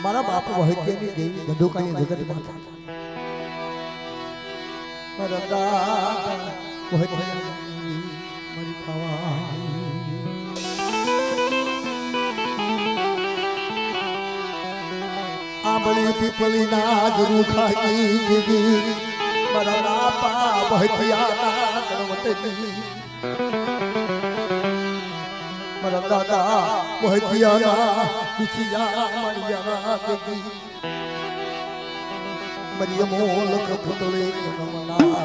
મારા બાપ વહકેની દેવી ધંધુકાની જગત માતા મારા દાદા વહકેની મારી ખાવા આંબળી પીપળી ના જરૂર ખાઈ દેવી મારા બાપા વહકિયાના ગણવટની મારા દાદા વહકિયાના દુખિયા મરિયા દેવી મરિયમો લખ પુતળે નમના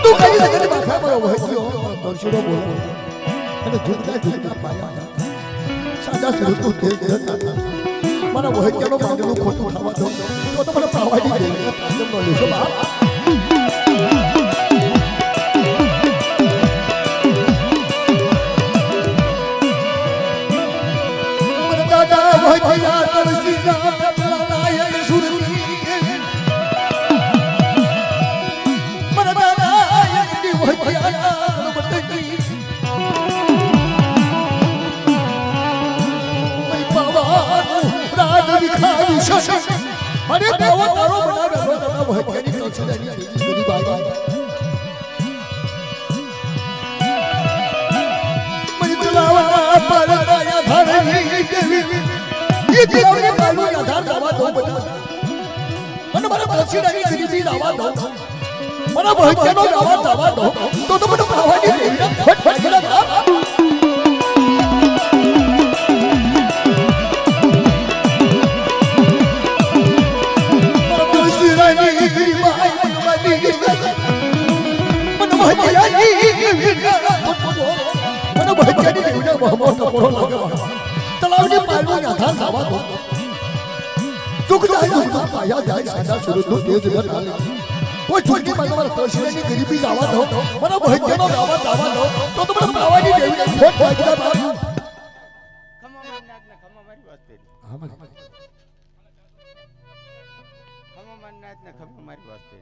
તું કઈ જગ્યાએ માથા પર વહ્યો દર્શનો બોલો અને ઝૂકતા ઝૂકતા પાયા સાદા સુરતું તેજ હતા મારા વહ્યાનો માંગનું ખોટું થવા દો તો મને પાવાડી દે જમનો લેશો બાપ મારા દાદા વહ્યા તરસી ના પ્રભલાય સુરતી અરે બાવો તારો બનાવેલો દાદા વહકેની તલસદાની ગરીબ આવી મઈ તલાવા પરદાયા ધરણી દેવી એ દેવની બાલુ આધાર દાવા દો બધા મને મારા તલસદાની ગરીબી દાવા દો મારા વહકેનો દાવા દો તો મને પાવાની દેવીના ફટ ફટલા બાપ તલાવની પાલમાં આધાર થવા દો ઝુકતા પાયા જાય સાદા સુરતનું તેજ ન ચાલે કોઈ છોટી માં તમારા તળસીની ગરીબી જવા દો મને ભજ્યનો દાવા દો તો તમને પાવાની દેવીને ખોટ વાગી બાપ ખમા મારી વાસ્તે હા મારી ખમા મારનાથ ને ખમા મારી વાસ્તે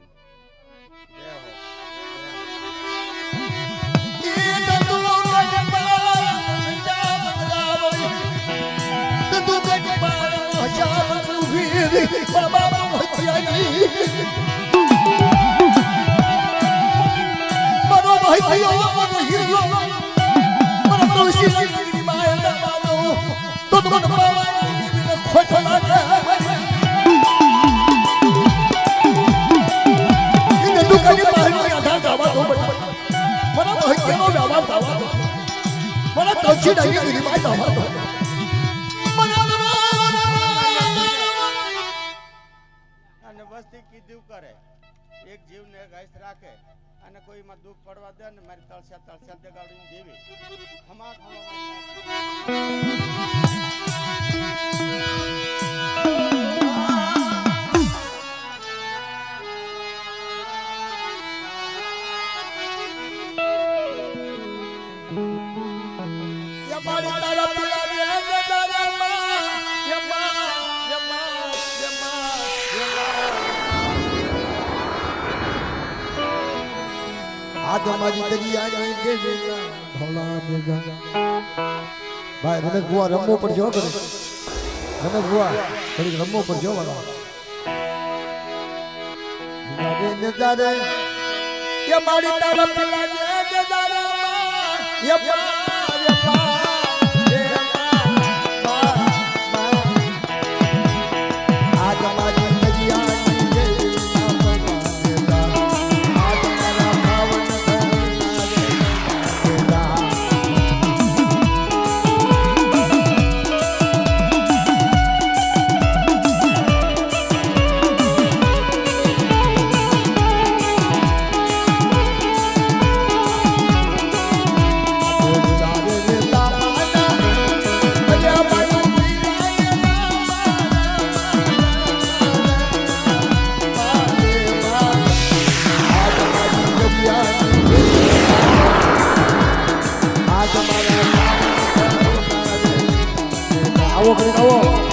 જય હો અને વસ્તી કીધું કરે એક જીવને ગાઈસ રાખે અને કોઈમાં દુઃખ પડવા દે ને મારી તળસ્યા દેગાડીને દેવી ખમા આદમાજી દરિયાની દેવીના ભોલા મેઘા ભાઈ રમેશ બુઆ રમવો પડશે હો કરે રમેશ બુઆ થોડીક રમવો પડશે હો વાળા નજારે ये मारी तरफ लगे नजारा ये आज हमारी नदियाँ આવો કરીને આવો